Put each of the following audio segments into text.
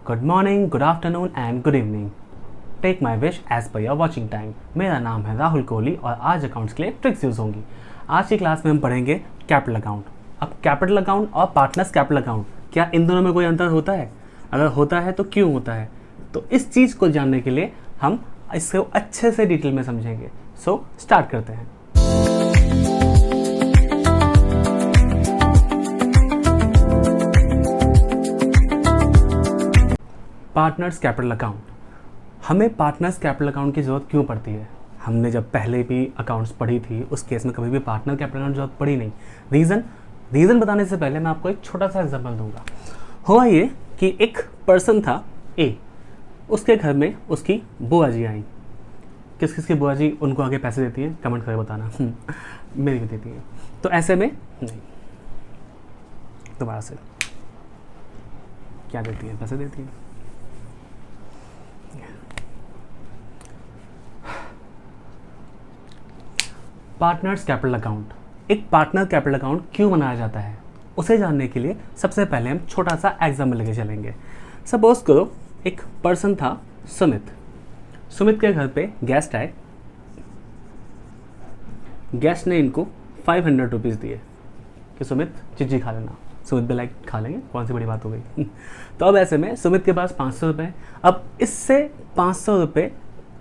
Good morning, good afternoon and good evening. Take my wish as per your watching time. मेरा नाम है राहुल कोहली और आज अकाउंट्स के लिए ट्रिक्स यूज़ होंगी। आज की क्लास में हम पढ़ेंगे कैपिटल अकाउंट। अब कैपिटल अकाउंट और पार्टनर्स कैपिटल अकाउंट, क्या इन दोनों में कोई अंतर होता है? अगर होता है तो क्यों होता है? तो इस चीज़ को जानने के लिए हम इसको अच्छे से डिटेल में समझेंगे। सो स्टार्ट करते हैं। Partners capital account. हमें पार्टनर्स कैपिटल अकाउंट की ज़रूरत क्यों पड़ती है? हमने जब पहले भी अकाउंट्स पढ़ी थी उस केस में कभी भी पार्टनर कैपिटल अकाउंट जरूरत पड़ी नहीं। रीज़न बताने से पहले मैं आपको एक छोटा सा एग्जांपल दूंगा। हुआ ये कि एक पर्सन था ए, उसके घर में उसकी बुआ जी आई। किस किस की बुआ जी उनको आगे पैसे देती हैं कमेंट करके बताना। मेरी भी देती हैं। तो ऐसे में नहीं, दोबारा से क्या देती है? पैसे देती है। Partners capital account. एक पार्टनर कैपिटल अकाउंट क्यों बनाया जाता है उसे जानने के लिए सबसे पहले हम छोटा सा एग्जाम्पल लेके चलेंगे। सपोज करो एक पर्सन था सुमित के घर पे गेस्ट आए। गेस्ट ने इनको 500 रुपीज़ दिए कि सुमित चिज्जी खा लेना। सुमित भी लाइक खा लेंगे, कौन सी बड़ी बात हो गई। तो अब ऐसे में सुमित के पास 500 रुपये। अब इससे 500 रुपये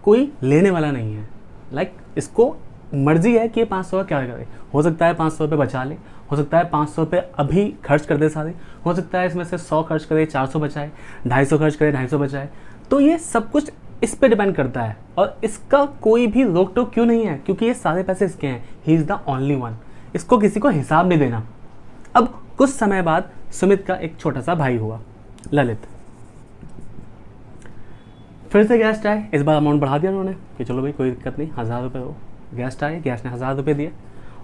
कोई लेने वाला नहीं है। लाइक इसको मर्जी है कि ये 500 का क्या करे। हो सकता है 500 रुपये बचा ले, हो सकता है 500 रुपये अभी खर्च कर दे सारे, हो सकता है इसमें से 100 खर्च करे 400 बचाए, 250 खर्च करे 250 बचाए। तो ये सब कुछ इस पे डिपेंड करता है और इसका कोई भी रोक टोक क्यों नहीं है, क्योंकि ये सारे पैसे इसके हैं। He is the only one. इसको किसी को हिसाब नहीं देना। अब कुछ समय बाद सुमित का एक छोटा सा भाई हुआ, ललित। फिर से गेस्ट आए। इस बार अमाउंट बढ़ा दिया उन्होंने कि चलो भाई कोई दिक्कत नहीं, 1000 रुपये हो। गेस्ट आए, गेस्ट ने 1000 रुपये दिए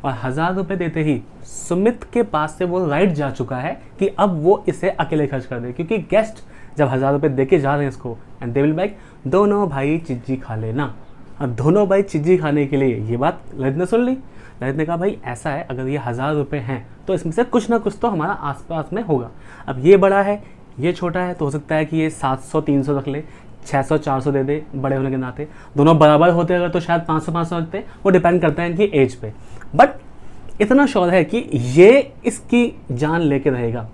और 1000 रुपये देते ही सुमित के पास से वो राइट जा चुका है कि अब वो इसे अकेले खर्च कर दे, क्योंकि गेस्ट जब 1000 रुपये दे के जा रहे हैं इसको, एंड दे विल लाइक दोनों भाई चिज्जी खा लेना। अब दोनों भाई चिज्जी खाने के लिए ये बात ललित ने सुन ली। ललित ने कहा भाई ऐसा है, अगर ये 1000 रुपये हैं तो इसमें से कुछ ना कुछ तो हमारा आसपास में होगा। अब ये बड़ा है, ये छोटा है, तो हो सकता है कि ये 700-300 रख ले, 600-400 दे दे बड़े होने के नाते। दोनों बराबर होते अगर तो शायद 500-500 रखते। वो डिपेंड करता है इनकी एज पे। बट इतना श्योर है कि ये इसकी जान लेके रहेगा,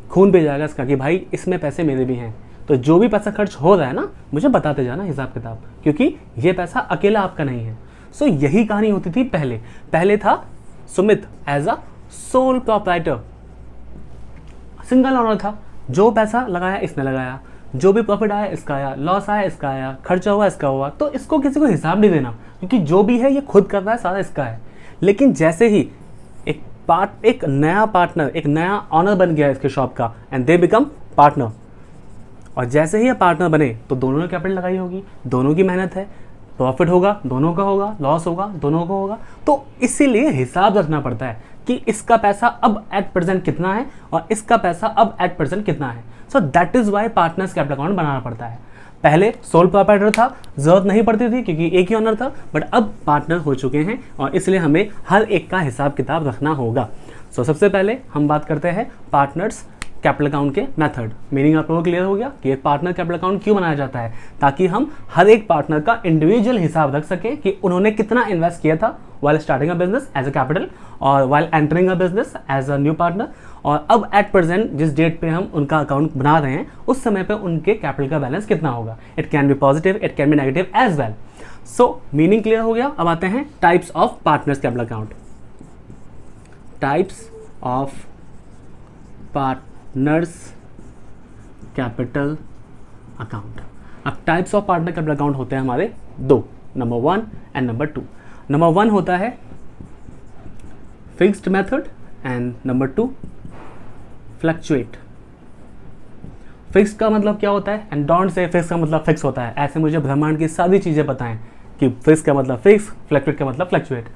खून पे जाएगा इसका कि भाई इसमें पैसे मेरे भी हैं। तो जो भी पैसा खर्च हो रहा है ना, मुझे बताते जाना हिसाब किताब, क्योंकि ये पैसा अकेला आपका नहीं है। सो यही कहानी होती थी पहले था Sumit as a sole proprietor, single owner था। जो पैसा लगाया इसने लगाया, जो भी प्रॉफिट आया इसका आया, लॉस आया इसका आया, खर्चा हुआ इसका हुआ। तो इसको किसी को हिसाब नहीं देना, क्योंकि जो भी है ये खुद कर रहा है, सारा इसका है। लेकिन जैसे ही एक नया पार्टनर, एक नया ऑनर बन गया इसके शॉप का, एंड दे बिकम पार्टनर, और जैसे ही ये पार्टनर बने तो दोनों ने कैपिटल लगाई होगी, दोनों की मेहनत है, प्रॉफिट होगा दोनों का होगा, लॉस होगा दोनों का होगा। तो इसीलिए हिसाब रखना पड़ता है कि इसका पैसा अब एट प्रेजेंट कितना है और इसका पैसा अब एट प्रेजेंट कितना है। So that is why partners capital account बनाना पड़ता है। पहले सोल प्रोप्राइटर था, जरूरत नहीं पड़ती थी क्योंकि एक ही ऑनर था, बट अब पार्टनर हो चुके हैं और इसलिए हमें हर एक का हिसाब किताब रखना होगा। सो सबसे पहले हम बात करते हैं पार्टनर्स कैपिटल अकाउंट के मेथड। मीनिंग आप लोगों को क्लियर हो गया कि एक पार्टनर कैपिटल अकाउंट क्यों बनाया जाता है, ताकि हम हर एक पार्टनर का इंडिविजुअल हिसाब रख सकें कि उन्होंने कितना इन्वेस्ट किया था while starting a business as a capital और while entering a business as a new partner, और अब एट प्रेजेंट जिस डेट पे हम उनका अकाउंट बना रहे हैं उस समय पे उनके कैपिटल का बैलेंस कितना होगा। It can be positive, it can be negative as well. So meaning clear हो गया। अब आते हैं types of partners capital account. Types of partners capital account. अब types of partner capital account होते हैं हमारे दो, नंबर 1 एंड नंबर 2। नंबर 1 होता है fixed method and number 2 fluctuate. Fix का मतलब क्या होता है, एंड डोंट से फिक्स का मतलब फिक्स होता है। ऐसे मुझे ब्रह्मांड की सारी चीज़ें पता हैं कि फिक्स का मतलब फिक्स, फ्लक्चुएट का मतलब फ्लक्चुएट।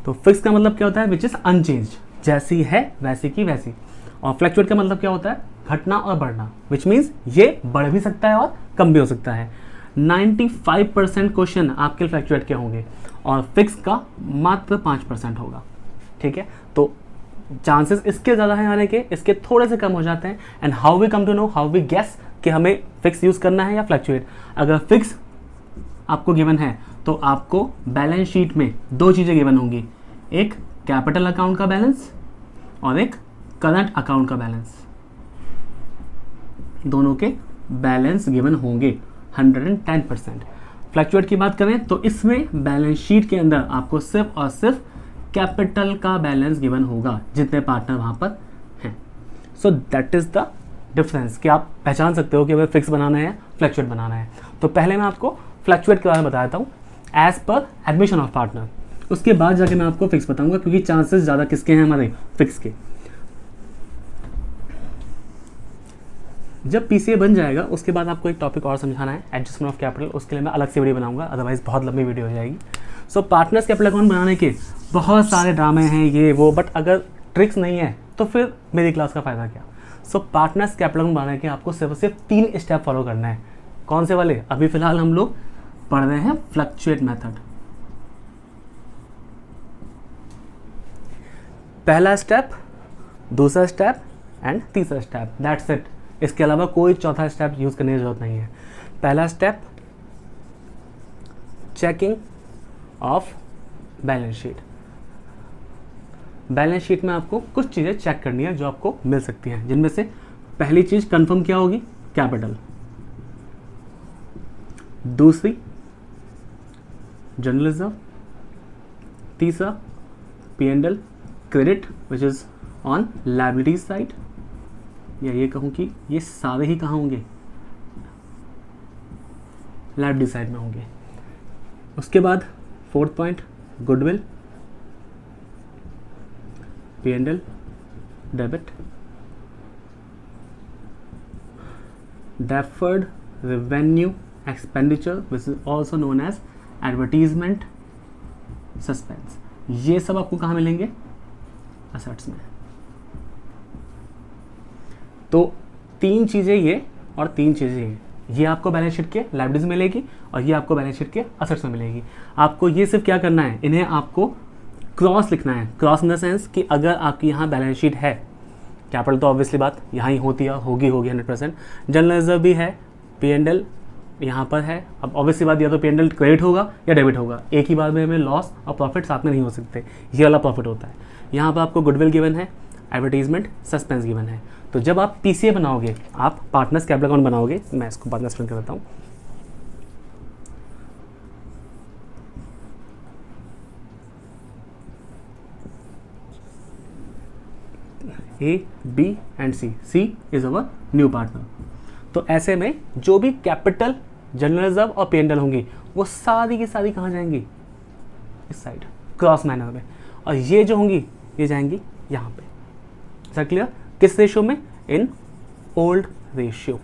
तो फिक्स का मतलब क्या होता है, विच इज़ अनचेंज, जैसी है वैसी की वैसी। और फ्लक्चुएट का मतलब क्या होता है, घटना और बढ़ना, विच मीन्स ये बढ़ भी सकता है और कम भी हो सकता है। 95% क्वेश्चन आपके फ्लक्चुएट के होंगे और फिक्स का मात्र 5% होगा। ठीक है, तो चांसेस इसके ज़्यादा हैं आने के, इसके थोड़े से कम हो जाते हैं। And how we come to know, how we guess कि हमें फिक्स यूज़ करना है या फ्लक्चुएट। अगर फिक्स आपको गिवन है तो आपको बैलेंस शीट में दो चीज़ें गिवन होंगी, एक कैपिटल अकाउंट का बैलेंस और एक करंट अकाउंट का बैलेंस। दोनों के बैलेंस गिवन होंगे 110%। फ्लक्चुएट की बात करें तो इसमें बैलेंस शीट के अंदर आपको सिर्फ और सिर्फ कैपिटल का बैलेंस गिवन होगा जितने पार्टनर वहाँ पर हैं। So that is the difference कि आप पहचान सकते हो कि हमें फिक्स बनाना है या फ्लक्चुएट बनाना है। तो पहले मैं आपको फ्लक्चुएट के बारे में बता देता हूँ as per admission of partner, उसके बाद जाके मैं आपको फिक्स बताऊंगा, क्योंकि चांसेस ज़्यादा किसके हैं हमारे, फिक्स के। जब पीसीए बन जाएगा उसके बाद आपको एक टॉपिक और समझाना है, एडजस्टमेंट ऑफ कैपिटल। उसके लिए मैं अलग से वीडियो बनाऊंगा, अदरवाइज बहुत लंबी वीडियो हो जाएगी। सो पार्टनर्स कैपिटल अकाउंट बनाने के बहुत सारे ड्रामे हैं ये वो, बट अगर ट्रिक्स नहीं है तो फिर मेरी क्लास का फ़ायदा क्या। सो पार्टनर्स कैपिटल अकाउंट बनाने के आपको सिर्फ 3 स्टेप फॉलो करना है। कौन से वाले? अभी फिलहाल हम लोग पढ़ रहे हैं फ्लक्चुएट मेथड। पहला स्टेप, दूसरा स्टेप एंड तीसरा स्टेप, दैट्स इट। इसके अलावा कोई चौथा स्टेप यूज़ करने की जरूरत नहीं है। पहला step checking of balance sheet. Balance sheet में आपको कुछ चीज़ें चेक करनी है जो आपको मिल सकती हैं, जिनमें से पहली चीज़ कंफर्म क्या होगी, कैपिटल। दूसरी जनरल रिजर्व। तीसरा P&L credit which is on liabilities side, या ये कहूँ कि ये सारे ही कहाँ होंगे, लायबिलिटी साइड में होंगे। उसके बाद 4th point goodwill, P&L debit, deferred revenue expenditure which is also known as advertisement suspense। ये सब आपको कहाँ मिलेंगे, असेट्स में। तो 3 चीज़ें ये और 3 चीज़ें ये आपको बैलेंस शीट के लायबिलिटीज में मिलेगी और ये आपको बैलेंस शीट के असेट्स में मिलेगी। आपको ये सिर्फ क्या करना है, इन्हें आपको क्रॉस लिखना है। क्रॉस इन द सेंस कि अगर आपकी यहाँ बैलेंस शीट है, कैपिटल तो ऑब्वियसली बात यहाँ ही होती है, होगी 100%। जनरल रिजर्व भी है, P&L यहाँ पर है। अब ऑब्वियसली बात, या तो P&L क्रेडिट होगा या डेबिट होगा, एक ही बार में हमें लॉस और प्रॉफिट साथ में नहीं हो सकते, ये वाला प्रॉफिट होता है। यहाँ पर आपको गुडविल गिवन है, एडवर्टीजमेंट सस्पेंस गिवन है। तो जब आप पीसीए बनाओगे, आप पार्टनर्स कैपिटल अकाउंट बनाओगे, मैं इसको बाद में एक्सप्लेन कर देता हूँ। A, B and C, C is our new partner. तो ऐसे में जो भी कैपिटल, जनरल रिजर्व और P&L होंगी वो सारी की सारी कहाँ जाएंगी, इस साइड क्रॉस मैनर में, और ये जो होंगी ये जाएंगी यहाँ पे। Sir clear? किस रेशियो में, इन ओल्ड रेशियो।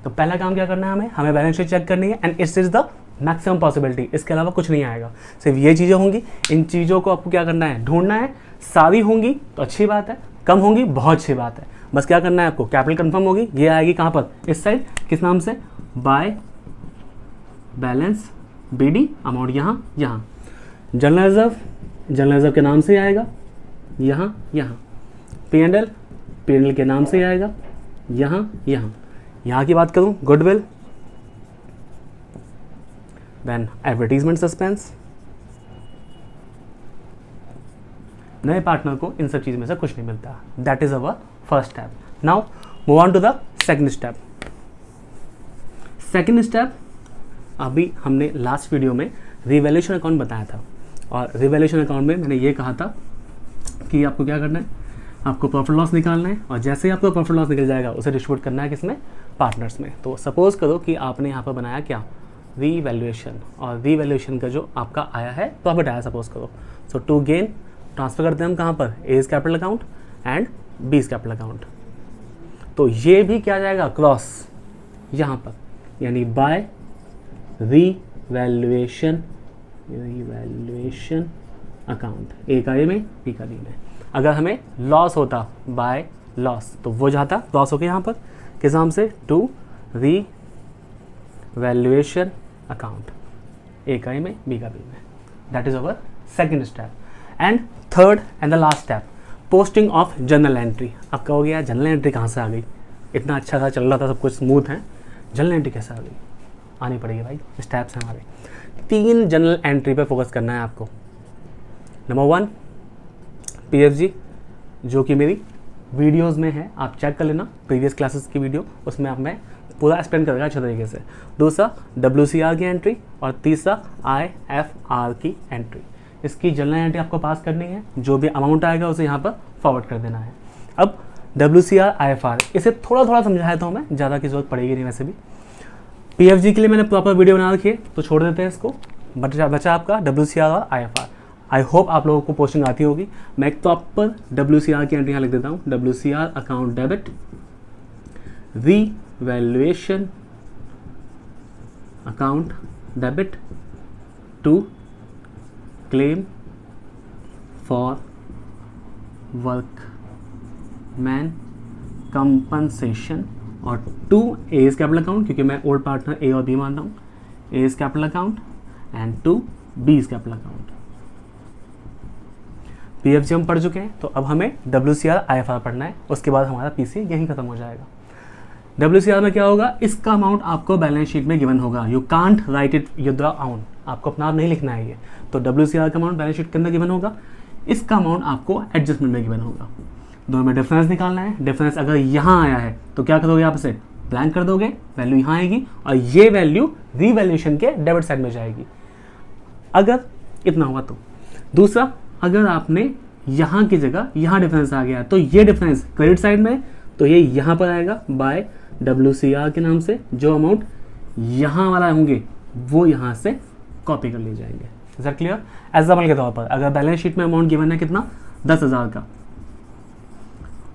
तो पहला काम क्या करना है, हमें बैलेंस शीट चेक करनी है and it is the maximum possibility, इसके अलावा कुछ नहीं आएगा, सिर्फ ये चीज़ें होंगी। इन चीज़ों को आपको क्या करना है, ढूंढना है। सारी होंगी तो अच्छी बात है, कम होंगी बहुत अच्छी बात है। बस क्या करना है आपको, कैपिटल कंफर्म होगी, ये आएगी कहाँ पर, इस साइड, किस नाम से, बाय बैलेंस BD, अमाउंट यहाँ यहाँ। जनरल रिजर्व के नाम से आएगा यहाँ यहाँ। P&L के नाम से आएगा यहाँ यहाँ। यहाँ की बात करूँ, गुडविल, देन एडवर्टीजमेंट सस्पेंस। नए पार्टनर को इन सब चीज़ में से कुछ नहीं मिलता। That is our first step. Now move on to the second step. Second step, अभी हमने लास्ट वीडियो में रिवैल्यूएशन अकाउंट बताया था, और रिवैल्यूएशन अकाउंट में मैंने ये कहा था कि आपको क्या करना है, आपको प्रॉफिट लॉस निकालना है, और जैसे ही आपको प्रॉफिट लॉस निकल जाएगा उसे डिस्ट्रीब्यूट करना है किसमें, पार्टनर्स में। तो सपोज करो कि आपने यहाँ पर बनाया क्या, रीवैल्यूएशन, और रीवैल्यूएशन का जो आपका आया है प्रॉफिट आया सपोज करो। सो टू गेन ट्रांसफर करते हैं हम कहाँ पर, A is capital account and B is capital account. तो ये भी क्या जाएगा, क्रॉस यहाँ पर, यानी बाय रीवैल्यूएशन अकाउंट, ए का ए में, बी का बी में। अगर हमें लॉस होता बाय लॉस, तो वो जाता क्रॉस होकर यहाँ पर किस नाम से, टू रीवैल्यूएशन अकाउंट, ए का ए में, बी का बी में। That is our second step. And third and the last step, posting of journal entry. अब कहोगे यार जनरल एंट्री कहाँ से आ गई, इतना अच्छा था, चल रहा था, सब कुछ स्मूथ है, जनरल एंट्री कैसे आ गई? आनी पड़ेगी भाई, स्टेप्स हैं हमारे। 3 जनरल एंट्री पे फोकस करना है आपको। नंबर 1 PFG, जो कि मेरी वीडियोस में है, आप चेक कर लेना प्रीवियस क्लासेस की वीडियो, उसमें आप मैं पूरा एक्सप्लेन करेगा अच्छे तरीके से। दूसरा WCR की एंट्री, और तीसरा IFR की एंट्री। इसकी जनरल एंट्री आपको पास करनी है, जो भी अमाउंट आएगा उसे यहाँ पर फॉरवर्ड कर देना है। अब WCR IFR इसे थोड़ा थोड़ा समझाया था मैं, ज़्यादा की जरूरत पड़ेगी नहीं वैसे भी। PFG के लिए मैंने प्रॉपर वीडियो बना रखी है, तो छोड़ देते हैं इसको। बचा आपका WCR और IFR। आई होप आप लोगों को पोस्टिंग आती होगी। मैं एक प्रॉपर WCR की एंट्री यहाँ लिख देता हूँ। WCR account debit, revaluation account debit to claim for workman compensation, और 2 एज कैपिटल अकाउंट, क्योंकि मैं ओल्ड पार्टनर A और B मानता हूँ, एज कैपिटल अकाउंट एंड 2 बीज कैपिटल अकाउंट। PFG हम पढ़ चुके हैं, तो अब हमें WCR IFR पढ़ना है, उसके बाद हमारा PC यहीं खत्म हो जाएगा। WCR में क्या होगा, इसका अमाउंट आपको बैलेंस शीट में गिवन होगा। You can't right it your own, आपको अपना आप नहीं लिखना है ये। तो WCR का अमाउंट बैलेंस शीट के अंदर गिवन होगा, इसका अमाउंट आपको एडजस्टमेंट में गिवन होगा। दोनों में डिफरेंस निकालना है। डिफरेंस अगर यहाँ आया है तो क्या करोगे, आप इसे ब्लैंक कर दोगे, वैल्यू यहाँ आएगी, और ये वैल्यू रीवैल्यूएशन के डेबिट साइड में जाएगी, अगर इतना हुआ तो। दूसरा, अगर आपने यहाँ की जगह यहाँ डिफरेंस आ गया तो ये डिफरेंस क्रेडिट साइड में, तो ये यहाँ पर आएगा बाय WCR के नाम से। जो अमाउंट यहाँ वाला होंगे वो यहाँ से कॉपी कर लिए जाएंगे। Is that clear? एग्जाम्पल के तौर पर अगर बैलेंस शीट में अमाउंट गिवन है कितना, 10,000 का,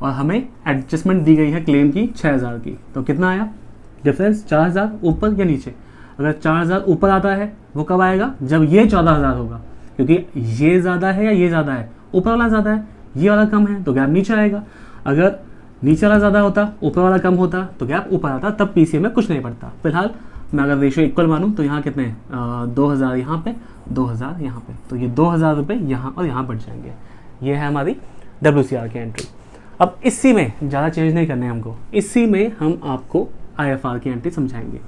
और हमें एडजस्टमेंट दी गई है क्लेम की 6,000 की, तो कितना आया डिफरेंस? 4,000 ऊपर या नीचे? अगर 4,000 ऊपर आता है वो कब आएगा, जब ये 14,000 होगा, क्योंकि ये ज़्यादा है या ये ज़्यादा है, ऊपर वाला ज़्यादा है, ये वाला कम है, तो गैप नीचे आएगा। अगर नीचे वाला ज़्यादा होता, ऊपर वाला कम होता, तो गैप ऊपर आता, तब PCA में कुछ नहीं पड़ता। फिलहाल मैं अगर रेशियो इक्वल मानूँ तो यहाँ कितने 2,000 यहाँ पे, 2,000 यहाँ पे, तो ये 2,000 रुपये यहाँ और यहाँ बढ़ जाएंगे। ये है हमारी WCR की एंट्री। अब इसी में ज़्यादा चेंज नहीं करने हमको, इसी में हम आपको IFR की एंट्री समझाएंगे।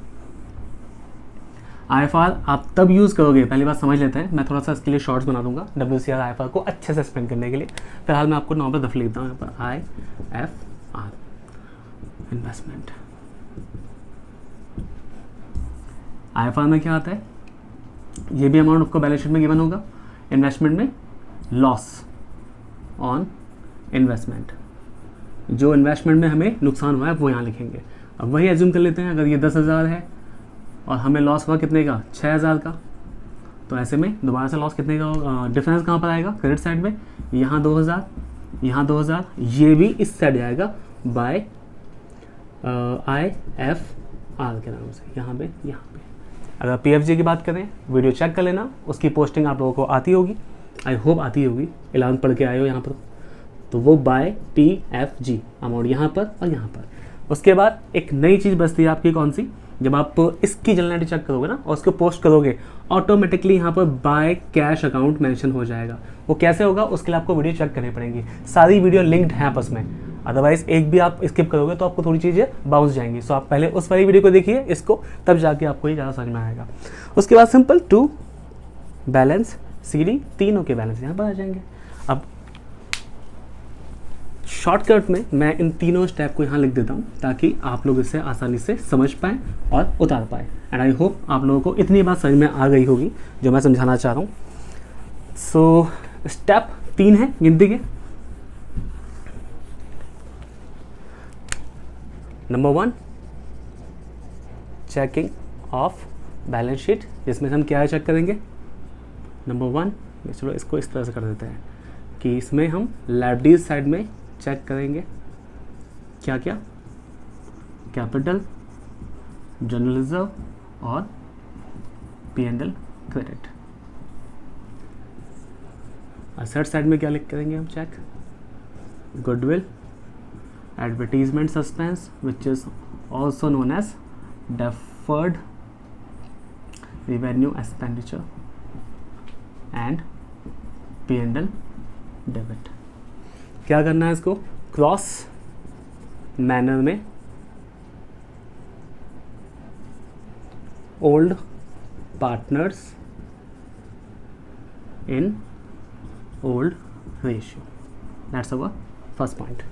IFR आप तब यूज़ करोगे, पहली बात समझ लेते हैं, मैं थोड़ा सा इसके लिए शॉर्ट्स बना दूंगा WCR IFR को अच्छे से एक्सप्लेन करने के लिए। फिलहाल मैं आपको नॉर्मल दफ़ लिखता हूँ यहाँ पर IFR इन्वेस्टमेंट। IFR में क्या आता है, ये भी अमाउंट आपको बैलेंस शीट में गिवन होगा। इन्वेस्टमेंट में लॉस ऑन इन्वेस्टमेंट, जो इन्वेस्टमेंट में हमें नुकसान हुआ है वो यहाँ लिखेंगे। अब वही एज्यूम कर लेते हैं, अगर ये 10,000 है और हमें लॉस हुआ कितने का, 6,000 का, तो ऐसे में दोबारा से लॉस कितने का, डिफरेंस कहाँ पर आएगा, क्रेडिट साइड में, यहाँ 2,000, यहाँ 2,000, ये भी इस साइड आएगा बाय IFR के नाम से, यहाँ पे। अगर PFG की बात करें, वीडियो चेक कर लेना, उसकी पोस्टिंग आप लोगों को आती होगी, आई होप आती होगी, 11 पढ़ के आए हो यहाँ पर, तो वो बाय PFG अमाउंट यहाँ पर और यहाँ पर। उसके बाद एक नई चीज़ बचती है आपकी, कौन सी, जब आप इसकी जनरल एंट्री चेक करोगे ना और उसको पोस्ट करोगे, ऑटोमेटिकली यहाँ पर बाय कैश अकाउंट मेंशन हो जाएगा। वो कैसे होगा, उसके लिए आपको वीडियो चेक करनी पड़ेगी। सारी वीडियो लिंक्ड हैं आपस में, अदरवाइज एक भी आप स्किप करोगे तो आपको थोड़ी चीज़ें बाउंस जाएंगी। सो आप पहले उस वाली वीडियो को देखिए, इसको, तब जाके आपको ये ज़्यादा समझ में आएगा। उसके बाद सिंपल टू बैलेंस CD, तीनों के बैलेंस यहाँ पर आ जाएंगे। अब शॉर्टकट में मैं इन तीनों स्टेप को यहाँ लिख देता हूँ, ताकि आप लोग इसे आसानी से समझ पाएँ और उतार पाएँ। एंड आई होप आप लोगों को इतनी बात समझ में आ गई होगी जो मैं समझाना चाह रहा हूँ। सो स्टेप 3 है गिनती के। Number 1, checking of balance sheet, जिसमें हम क्या चेक करेंगे। नंबर 1, चलो इसको इस तरह से कर देते हैं कि इसमें हम लायबिलिटीज साइड में चेक करेंगे क्या क्या, कैपिटल, जनरल रिजर्व और P&L क्रेडिट। असेट साइड में क्या लिख करेंगे हम check, goodwill, advertisement suspense which is also known as deferred revenue expenditure and P&L debit. क्या करना है, इसको क्रॉस मैनर में old partners in old ratio. That's our first point.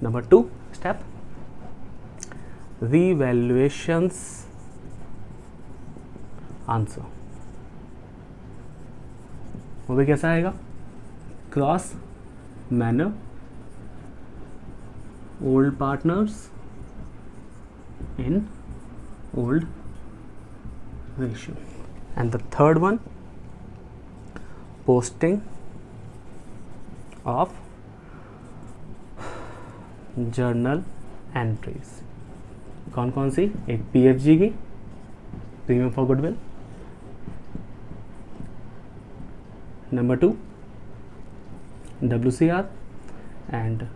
Number 2 step, revaluations answer. वो भी कैसा आएगा? Cross manner old partners in old ratio. And the third one, posting of journal entries. कौन कौन सी? एक PFG की, premium for goodwill. Number 2 WCR and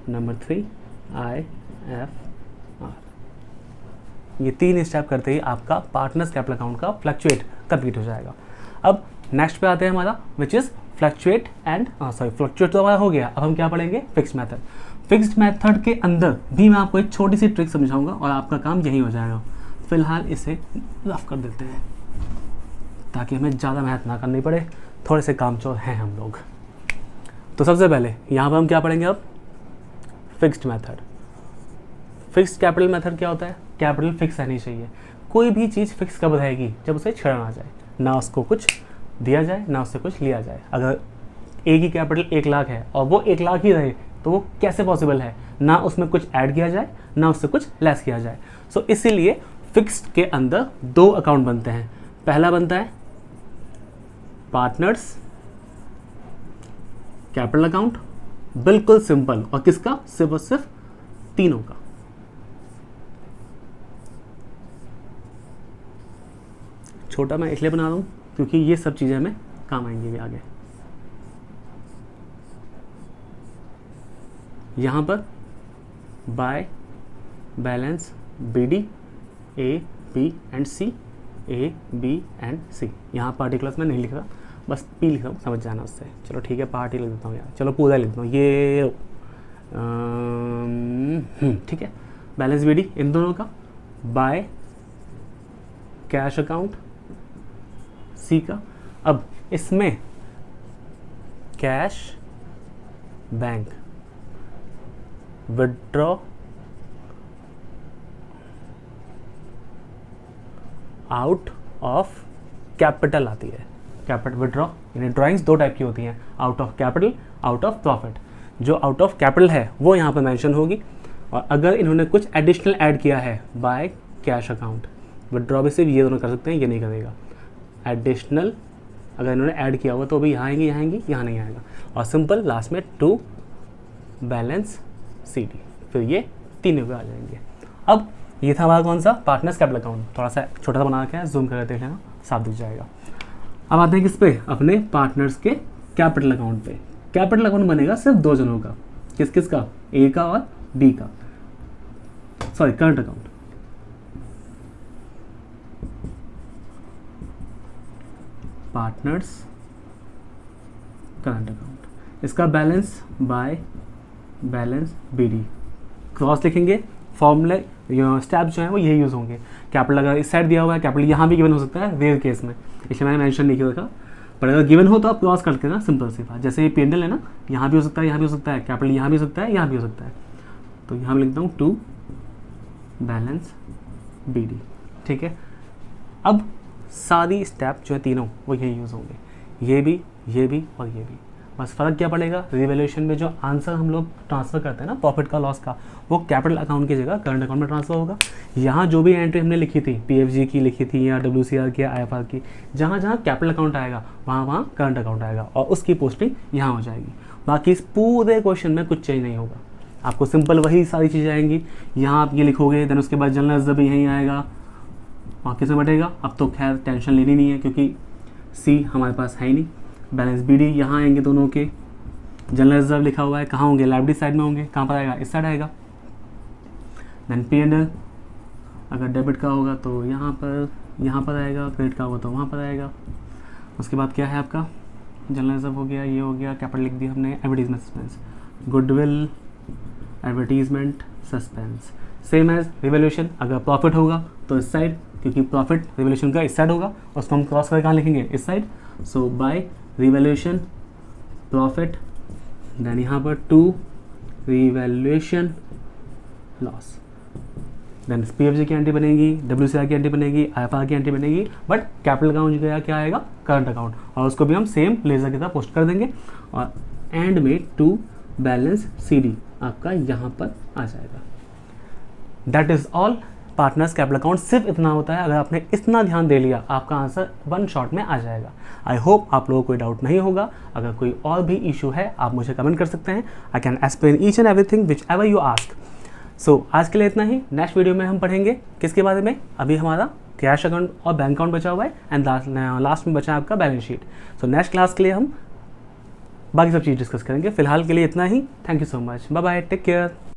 number 3 IFR. ये 3 step करते ही आपका पार्टनर्स कैपिटल अकाउंट का फ्लक्चुएट कंप्लीट हो जाएगा. अब नेक्स्ट पे आते हैं हमारा, which is fluctuate and fluctuate तो हमारा हो गया. अब हम क्या पढ़ेंगे? Fixed method. फिक्स्ड मेथड के अंदर भी मैं आपको एक छोटी सी ट्रिक समझाऊंगा और आपका काम यही हो जाएगा. फिलहाल इसे रफ कर देते हैं ताकि हमें ज़्यादा मेहनत ना करनी पड़े, थोड़े से कामचोर हैं हम लोग. तो सबसे पहले यहाँ पर हम क्या पढ़ेंगे? अब fixed method. Fixed capital method क्या होता है? कैपिटल फिक्स रहनी चाहिए. कोई भी चीज़ फिक्स कब रहेगी? जब उसे छेड़ा ना जाए, ना उसको कुछ दिया जाए ना उससे कुछ लिया जाए. अगर ए की कैपिटल 1 लाख है और वो 1 लाख ही रहे तो वो कैसे पॉसिबल है? ना उसमें कुछ ऐड किया जाए ना उससे कुछ लेस किया जाए. सो इसीलिए फिक्स्ड के अंदर 2 अकाउंट बनते हैं. पहला बनता है पार्टनर्स कैपिटल अकाउंट, बिल्कुल सिंपल. और किसका? सिर्फ और सिर्फ तीनों का. छोटा मैं इसलिए बना रहा हूँ क्योंकि ये सब चीज़ें हमें काम आएंगी भी आगे. यहाँ पर bye balance BD A B and C, A B and C. यहाँ पार्टिकुलर्स में नहीं लिख रहा, बस P लिख रहा हूँ, समझ जाना उससे. चलो ठीक है, पार्टी लिख देता हूँ यार. चलो पूरा लिख देता हूँ ये. ठीक है, बैलेंस BD इन दोनों का, बाय कैश अकाउंट C का. अब इसमें cash bank withdraw out of capital आती है. कैपिटल विड्रॉ यानी ड्राइंग्स 2 टाइप की होती हैं, out of capital, out of profit. जो आउट ऑफ कैपिटल है वो यहाँ पर मेंशन होगी, और अगर इन्होंने कुछ एडिशनल ऐड किया है बाय कैश अकाउंट, विड्रॉ भी सिर्फ ये दोनों कर सकते हैं, ये नहीं करेगा. एडिशनल अगर इन्होंने ऐड किया हुआ तो भी यहाँ आएंगी, यहाँ नहीं आएगा. और सिंपल लास्ट में टू बैलेंस CD, फिर ये तीनों पे आ जाएंगे. अब ये था हमारा कौन सा? Partners capital account. थोड़ा सा छोटा सा बना के जूम करके देख लेना, साफ दिख जाएगा. अब आते हैं किस पे? अपने पार्टनर्स के कैपिटल अकाउंट पे. कैपिटल अकाउंट बनेगा सिर्फ 2 जनों का. किस किस का? A का और B का. Sorry, current account. Partners current account. इसका balance by balance BD. Cross लिखेंगे, फॉर्मूले स्टेप जो है वो यही यूज़ होंगे. कैपिटल अगर इस साइड दिया हुआ है, कैपिटल यहाँ भी गिवन हो सकता है रेयर केस में, इसलिए मैंने मेंशन नहीं किया था. पर अगर गिवन हो तो आप क्रॉस करके ना, सिंपल सी बात. जैसे ये P&L है ना, यहाँ भी हो सकता है, यहाँ भी हो सकता है, कैपिटल यहाँ भी हो सकता है, यहाँ भी हो सकता है. तो यहाँ मैं लिखता हूँ टू बैलेंस BD. ठीक है. अब सारी स्टेप जो है तीनों वो यही यूज़ होंगे, ये भी और ये भी. बस फ़र्क क्या पड़ेगा? रिवैल्यूएशन में जो आंसर हम लोग ट्रांसफ़र करते हैं ना प्रॉफिट का लॉस का, वो कैपिटल अकाउंट की जगह करंट अकाउंट में ट्रांसफ़र होगा. यहाँ जो भी एंट्री हमने लिखी थी, PFG की लिखी थी या WCR की या IFR की, जहाँ जहाँ कैपिटल अकाउंट आएगा वहाँ करंट अकाउंट आएगा और उसकी पोस्टिंग यहाँ हो जाएगी. बाकी इस पूरे क्वेश्चन में कुछ चेंज नहीं होगा, आपको सिंपल वही सारी चीज़ें आएंगी. यहाँ आप ये लिखोगे, देन उसके बाद जनरल रिजर्व भी यहीं आएगा, वहाँ किसमें बटेगा. अब तो खैर टेंशन लेनी नहीं है क्योंकि C हमारे पास है ही नहीं. बैलेंस BD यहाँ आएंगे दोनों के. जनरल रिजर्व लिखा हुआ है, कहाँ होंगे? लाइबिलिटी साइड में होंगे. कहाँ पर आएगा? इस साइड आएगा. देन P&L अगर डेबिट का होगा तो यहाँ पर आएगा, क्रेडिट का होगा तो वहाँ पर आएगा. उसके बाद क्या है आपका? जनरल रिजर्व हो गया, ये हो गया, कैपिटल लिख दिया हमने. Advertisement suspense, goodwill advertisement suspense. Same as revaluation, अगर प्रॉफिट होगा तो इस साइड, क्योंकि प्रॉफिट रिवैल्यूएशन का इस साइड होगा, उसको हम क्रॉस करके कहाँ लिखेंगे, इस side. So by revaluation profit, then यहाँ पर to revaluation loss, then PFG की एंट्री बनेगी, डब्ल्यूसीआर की एंट्री बनेगी, आईएफआर की एंट्री बनेगी, बट कैपिटल अकाउंट जो क्या आएगा, करंट अकाउंट, और उसको भी हम सेम लेजर के साथ पोस्ट कर देंगे। और एंड में टू बैलेंस सीडी आपका यहाँ पर आ जाएगा। That is all partners capital account. सिर्फ इतना होता है, अगर आपने इतना ध्यान दे लिया आपका आंसर वन शॉट में आ जाएगा। आई होप आप लोगों को कोई डाउट नहीं होगा। अगर कोई और भी इशू है आप मुझे कमेंट कर सकते हैं। I can explain each and everything which ever you ask. So आज के लिए इतना ही। नेक्स्ट वीडियो में हम पढ़ेंगे किसके बारे में, अभी हमारा कैश अकाउंट और बैंक अकाउंट बचा हुआ है, एंड लास्ट में बचा है आपका balance sheet. So next class के लिए हम बाकी सब चीज़ डिस्कस करेंगे। फिलहाल के लिए इतना ही। Thank you so much, bye bye, take care.